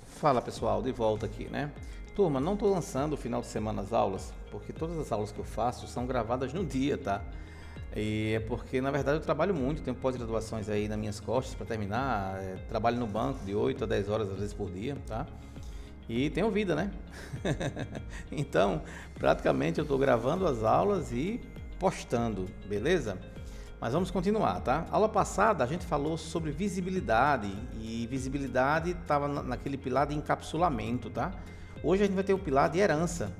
Fala pessoal, de volta aqui, né? Turma, não estou lançando o final de semana as aulas, porque todas as aulas que eu faço são gravadas no dia, tá? E é porque, na verdade, eu trabalho muito, tenho pós-graduações aí nas minhas costas para terminar, trabalho no banco de 8 a 10 horas às vezes por dia, tá? E tenho vida, né? Então, praticamente eu estou gravando as aulas e postando, beleza? Mas vamos continuar, tá? Aula passada a gente falou sobre visibilidade e visibilidade estava naquele pilar de encapsulamento, tá? Hoje a gente vai ter o pilar de herança.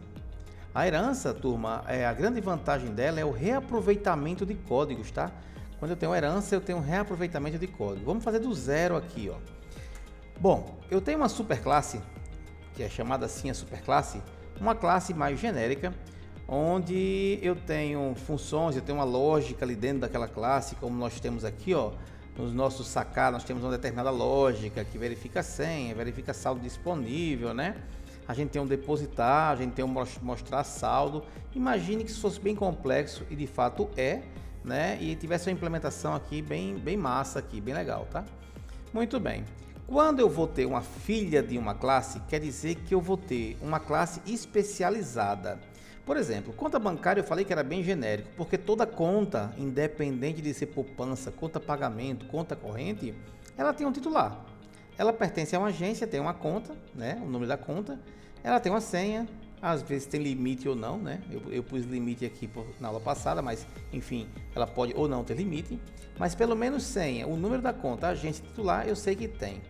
A herança, turma, a grande vantagem dela é o reaproveitamento de códigos, tá? Quando eu tenho herança, eu tenho reaproveitamento de código. Vamos fazer do zero aqui, ó. Bom, eu tenho uma superclasse, que é chamada assim a superclasse, uma classe mais genérica, onde eu tenho funções, eu tenho uma lógica ali dentro daquela classe, como nós temos aqui, ó, nos nossos sacar, nós temos uma determinada lógica que verifica a senha, verifica saldo disponível, né? A gente tem um depositar, a gente tem um mostrar saldo. Imagine que isso fosse bem complexo e de fato é, né? E tivesse uma implementação aqui bem massa aqui, bem legal, tá? Muito bem. Quando eu vou ter uma filha de uma classe, quer dizer que eu vou ter uma classe especializada. Por exemplo, conta bancária eu falei que era bem genérico, porque toda conta, independente de ser poupança, conta pagamento, conta corrente, ela tem um titular. Ela pertence a uma agência, tem uma conta, né, o nome da conta, ela tem uma senha, às vezes tem limite ou não, né, eu pus limite aqui na aula passada, mas enfim, ela pode ou não ter limite, mas pelo menos senha, o número da conta, a agência titular, eu sei que tem.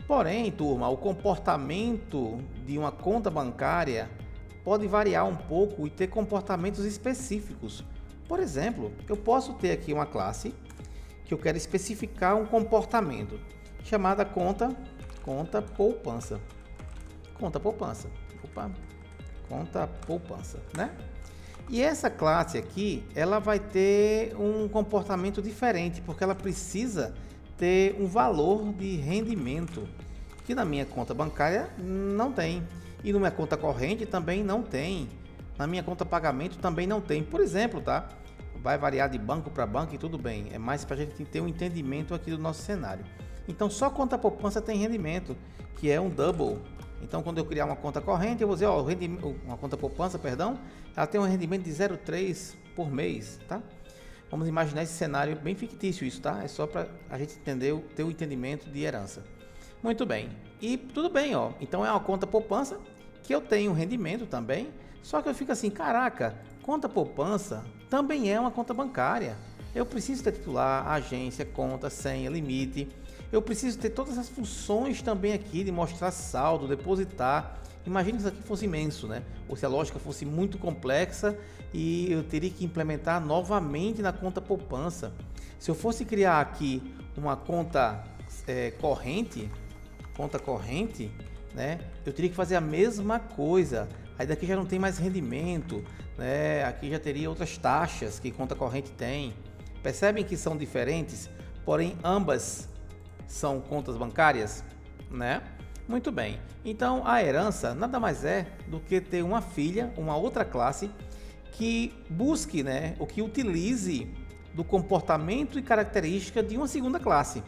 Porém, turma, o comportamento de uma conta bancária pode variar um pouco e ter comportamentos específicos. Por exemplo, eu posso ter aqui uma classe que eu quero especificar um comportamento chamada conta poupança. Conta poupança. Conta poupança, né? E essa classe aqui, ela vai ter um comportamento diferente, porque ela precisa ter um valor de rendimento que na minha conta bancária não tem. E na minha conta corrente também não tem. Na minha conta pagamento também não tem. Por exemplo, tá? Vai variar de banco para banco e tudo bem. É mais para a gente ter um entendimento aqui do nosso cenário. Então, só conta poupança tem rendimento, que é um double. Então, quando eu criar uma conta corrente, eu vou dizer, ó, uma conta poupança, perdão, ela tem um rendimento de 0,3 por mês, tá? Vamos imaginar esse cenário bem fictício isso, tá? É só para a gente entender, ter o entendimento de herança. Muito bem. E tudo bem, ó. Então, é uma conta poupança que eu tenho rendimento também, só que eu fico assim, caraca, conta poupança também é uma conta bancária. Eu preciso ter titular, agência, conta, senha, limite. Eu preciso ter todas as funções também aqui de mostrar saldo, depositar. Imagina se isso aqui fosse imenso, né? Ou se a lógica fosse muito complexa e eu teria que implementar novamente na conta poupança. Se eu fosse criar aqui uma conta corrente, né? Eu teria que fazer a mesma coisa. Aí daqui já não tem mais rendimento, né? Aqui já teria outras taxas que conta corrente tem. Percebem que são diferentes, porém ambas são contas bancárias, né? Muito bem. Então a herança nada mais é do que ter uma filha, uma outra classe que busque, né, o que utilize do comportamento e característica de uma segunda classe.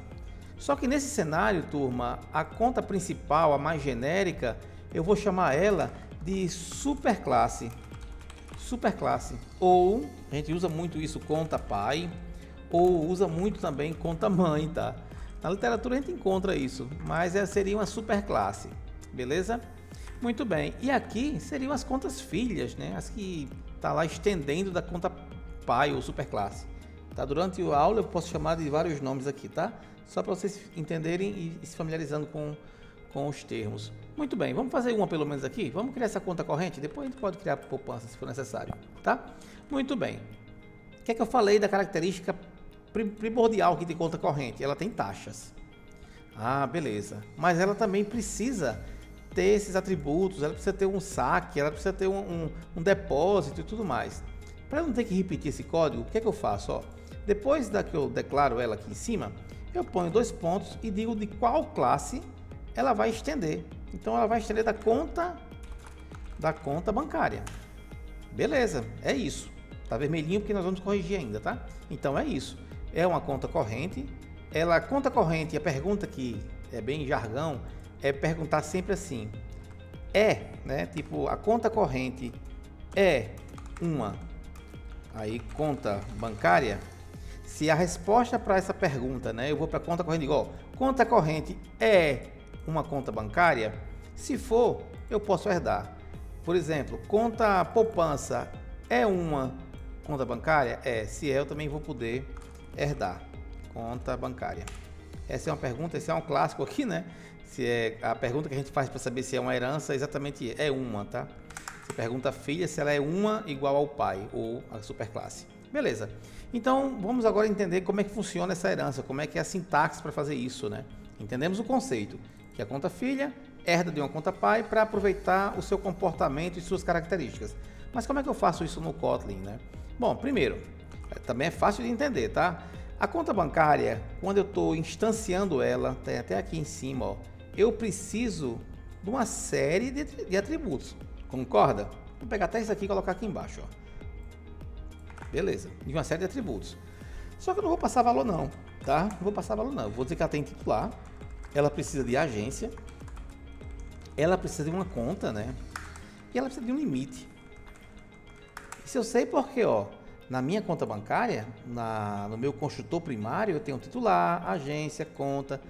Só que nesse cenário, turma, a conta principal, a mais genérica, eu vou chamar ela de superclasse. Superclasse. Ou, a gente usa muito isso, conta pai, ou usa muito também conta mãe, tá? Na literatura a gente encontra isso, mas seria uma superclasse, beleza? Muito bem. E aqui seriam as contas filhas, né? As que tá lá estendendo da conta pai ou superclasse. Tá? Durante a aula eu posso chamar de vários nomes aqui, tá? Só para vocês entenderem e se familiarizando com os termos. Muito bem, vamos fazer uma pelo menos aqui? Vamos criar essa conta corrente? Depois a gente pode criar poupança se for necessário, tá? Muito bem. O que é que eu falei da característica primordial aqui de conta corrente? Ela tem taxas. Ah, beleza. Mas ela também precisa ter esses atributos, ela precisa ter um saque, ela precisa ter um depósito e tudo mais. Para não ter que repetir esse código, o que é que eu faço? Ó, depois da que eu declaro ela aqui em cima, eu ponho 2 pontos e digo de qual classe ela vai estender. Então ela vai estender da conta bancária. Beleza, é isso. Tá vermelhinho porque nós vamos corrigir ainda, tá? Então é isso. É uma conta corrente. Conta corrente, a pergunta que é bem jargão, é perguntar sempre assim. Né? Tipo, a conta corrente é uma conta bancária? Se a resposta para essa pergunta, né? Eu vou para a conta corrente igual, conta corrente é uma conta bancária? Se for, eu posso herdar. Por exemplo, conta poupança é uma conta bancária? Se eu também vou poder herdar. Conta bancária. Essa é uma pergunta, esse é um clássico aqui, né? Se é a pergunta que a gente faz para saber se é uma herança, exatamente é uma, tá? Você pergunta a filha se ela é uma igual ao pai ou a superclasse. Beleza. Então, vamos agora entender como é que funciona essa herança, como é que é a sintaxe para fazer isso, né? Entendemos o conceito, que a conta filha herda de uma conta pai para aproveitar o seu comportamento e suas características. Mas como é que eu faço isso no Kotlin, né? Bom, primeiro, também é fácil de entender, tá? A conta bancária, quando eu estou instanciando ela, tem até aqui em cima, ó, eu preciso de uma série de atributos. Concorda? Vou pegar até isso aqui e colocar aqui embaixo, ó. Beleza, de uma série de atributos. Só que eu não vou passar valor não, tá? Não vou passar valor não. Eu vou dizer que ela tem titular, ela precisa de agência, ela precisa de uma conta, né? E ela precisa de um limite. Isso eu sei porque, ó, na minha conta bancária, no meu construtor primário, eu tenho titular, agência, conta,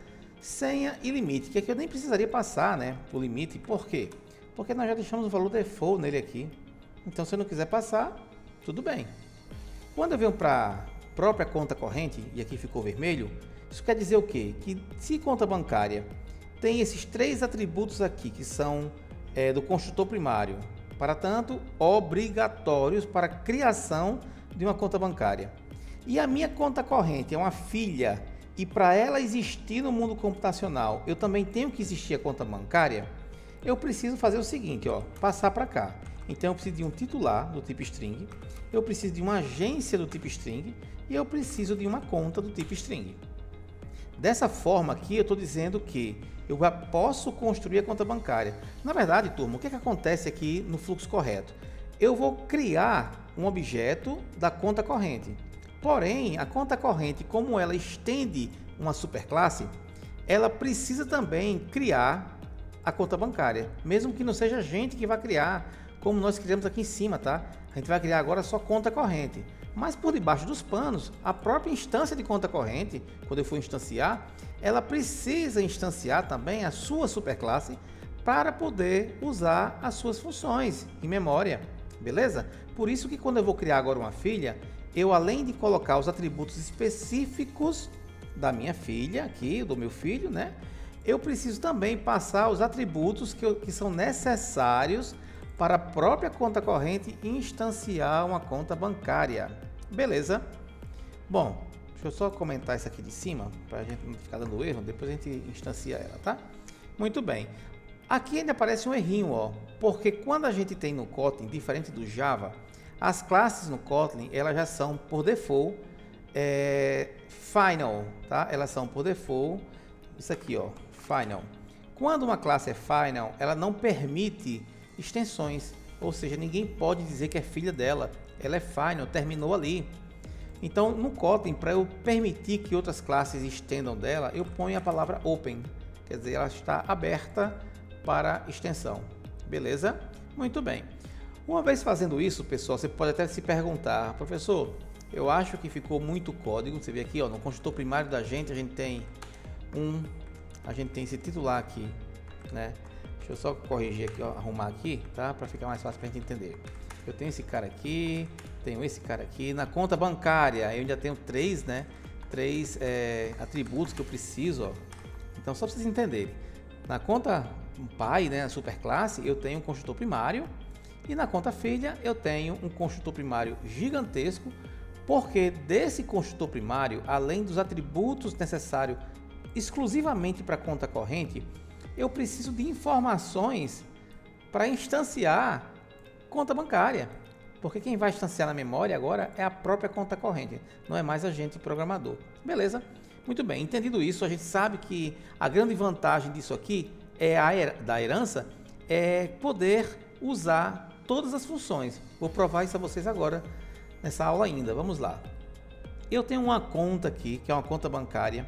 senha e limite, que aqui eu nem precisaria passar, né? O limite. Por quê? Porque nós já deixamos o valor default nele aqui. Então, se eu não quiser passar, tudo bem. Quando eu venho para a própria conta corrente, e aqui ficou vermelho, isso quer dizer o quê? Que se conta bancária tem esses 3 atributos aqui, que são do construtor primário, para tanto, obrigatórios para a criação de uma conta bancária. E a minha conta corrente é uma filha, e para ela existir no mundo computacional, eu também tenho que existir a conta bancária, eu preciso fazer o seguinte, ó, passar para cá. Então eu preciso de um titular do tipo string, eu preciso de uma agência do tipo string e eu preciso de uma conta do tipo string. Dessa forma aqui eu estou dizendo que eu já posso construir a conta bancária. Na verdade, turma, o que acontece aqui no fluxo correto? Eu vou criar um objeto da conta corrente. Porém, a conta corrente, como ela estende uma superclasse, ela precisa também criar a conta bancária, mesmo que não seja a gente que vai criar, como nós criamos aqui em cima, tá? A gente vai criar agora só conta corrente. Mas por debaixo dos panos, a própria instância de conta corrente, quando eu for instanciar, ela precisa instanciar também a sua superclasse para poder usar as suas funções em memória, beleza? Por isso que quando eu vou criar agora uma filha, eu além de colocar os atributos específicos da minha filha aqui, do meu filho, né? Eu preciso também passar os atributos que são necessários para a própria conta corrente instanciar uma conta bancária. Beleza? Bom, deixa eu só comentar isso aqui de cima, para a gente não ficar dando erro, depois a gente instancia ela, tá? Muito bem. Aqui ainda aparece um errinho, ó, porque quando a gente tem no Kotlin, diferente do Java, as classes no Kotlin, elas já são por default final, tá? Elas são por default, isso aqui, ó, final. Quando uma classe é final, ela não permite extensões, ou seja, ninguém pode dizer que é filha dela, ela é final, terminou ali. Então, no Kotlin, para eu permitir que outras classes estendam dela, eu ponho a palavra open, quer dizer, ela está aberta para extensão, beleza? Muito bem. Uma vez fazendo isso, pessoal, você pode até se perguntar, professor, eu acho que ficou muito código. Você vê aqui, ó, no construtor primário da gente, a gente tem esse titular aqui, né? Deixa eu só corrigir aqui, ó, arrumar aqui, tá? Para ficar mais fácil para a gente entender. Eu tenho esse cara aqui, tenho esse cara aqui. Na conta bancária, eu ainda tenho 3, né? 3 atributos que eu preciso, ó. Então, só para vocês entenderem. Na conta pai, né, a superclasse, eu tenho um construtor primário. E na conta filha, eu tenho um construtor primário gigantesco, porque desse construtor primário, além dos atributos necessários exclusivamente para a conta corrente, eu preciso de informações para instanciar conta bancária, porque quem vai instanciar na memória agora é a própria conta corrente, não é mais a gente programador. Beleza? Muito bem, entendido isso, a gente sabe que a grande vantagem disso aqui da herança é poder usar todas as funções. Vou provar isso a vocês agora nessa aula ainda. Vamos lá. Eu tenho uma conta aqui, que é uma conta bancária.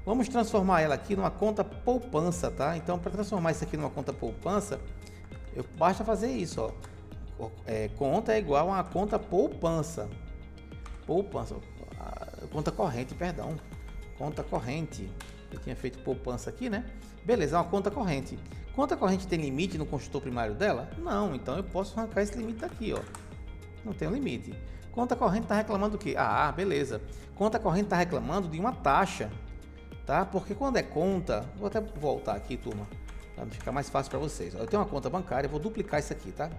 Vamos transformar ela aqui numa conta poupança, tá? Então, para transformar isso aqui numa conta poupança, basta fazer isso, ó. Conta é igual a uma conta poupança. Poupança, conta corrente, perdão. Conta corrente. Eu tinha feito poupança aqui, né? Beleza, é uma conta corrente. Conta corrente tem limite no construtor primário dela? Não, então eu posso arrancar esse limite daqui, ó. Não tem limite. Conta corrente está reclamando do quê? Ah, beleza. Conta corrente está reclamando de uma taxa, tá? Porque quando é conta, vou até voltar aqui, turma, para ficar mais fácil para vocês. Eu tenho uma conta bancária, vou duplicar isso aqui, tá?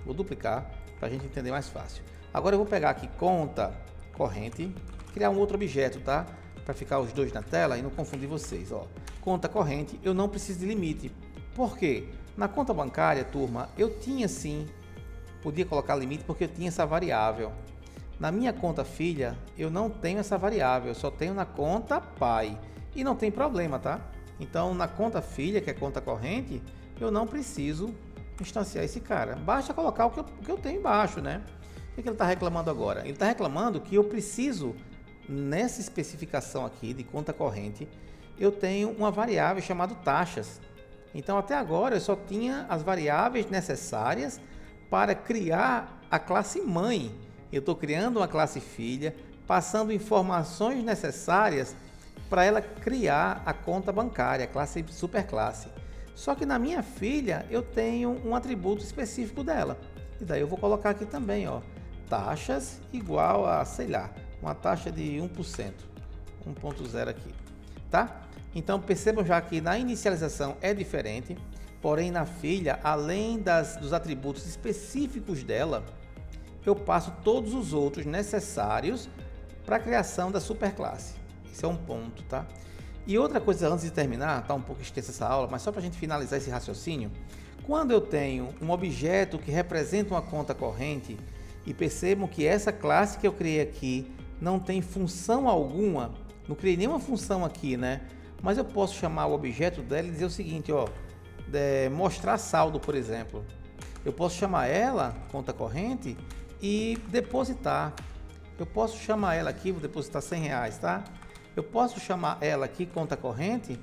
Vou duplicar para a gente entender mais fácil. Agora eu vou pegar aqui conta corrente, criar um outro objeto, tá? Para ficar os dois na tela e não confundir vocês, ó. Conta corrente, eu não preciso de limite. Por quê? Na conta bancária, turma, eu tinha sim, podia colocar limite porque eu tinha essa variável. Na minha conta filha, eu não tenho essa variável, eu só tenho na conta pai. E não tem problema, tá? Então, na conta filha, que é conta corrente, eu não preciso instanciar esse cara. Basta colocar o que eu tenho embaixo, né? O que ele está reclamando agora? Ele está reclamando que eu preciso, nessa especificação aqui de conta corrente, eu tenho uma variável chamada taxas. Então, até agora, eu só tinha as variáveis necessárias para criar a classe mãe. Eu estou criando uma classe filha, passando informações necessárias para ela criar a conta bancária, a classe superclasse. Só que na minha filha eu tenho um atributo específico dela. E daí eu vou colocar aqui também, ó, taxas igual a, sei lá, uma taxa de 1%, 1.0 aqui, tá? Então percebam já que na inicialização é diferente, porém na filha, além dos atributos específicos dela, eu passo todos os outros necessários para a criação da superclasse. Esse é um ponto, tá? E outra coisa, antes de terminar, tá um pouco extensa essa aula, mas só para a gente finalizar esse raciocínio, quando eu tenho um objeto que representa uma conta corrente, e percebam que essa classe que eu criei aqui não tem função alguma, não criei nenhuma função aqui, né? Mas eu posso chamar o objeto dela e dizer o seguinte, ó, mostrar saldo, por exemplo. Eu posso chamar ela, conta corrente, e depositar. Eu posso chamar ela aqui, vou depositar R$100, tá? Eu posso chamar ela aqui, conta corrente,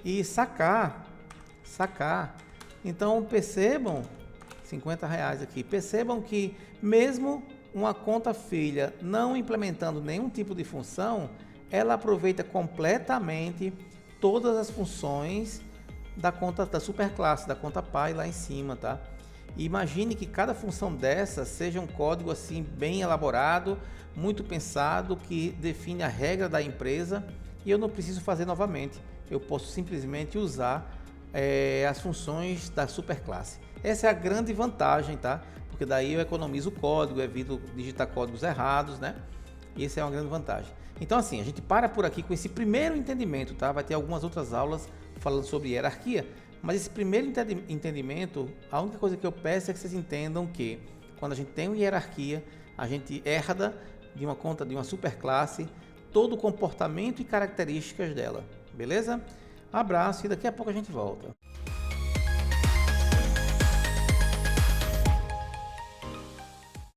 e sacar. Então, percebam, R$50 aqui, percebam que mesmo uma conta filha não implementando nenhum tipo de função, ela aproveita completamente todas as funções da conta da superclasse, da conta pai lá em cima, tá? E imagine que cada função dessa seja um código assim bem elaborado, muito pensado, que define a regra da empresa e eu não preciso fazer novamente. Eu posso simplesmente usar as funções da superclasse. Essa é a grande vantagem, tá? Porque daí eu economizo o código, evito digitar códigos errados, né? E essa é uma grande vantagem. Então assim, a gente para por aqui com esse primeiro entendimento, tá? Vai ter algumas outras aulas falando sobre hierarquia, mas esse primeiro entendimento, a única coisa que eu peço é que vocês entendam que quando a gente tem uma hierarquia, a gente herda de uma conta, de uma superclasse, todo o comportamento e características dela, beleza? Abraço e daqui a pouco a gente volta.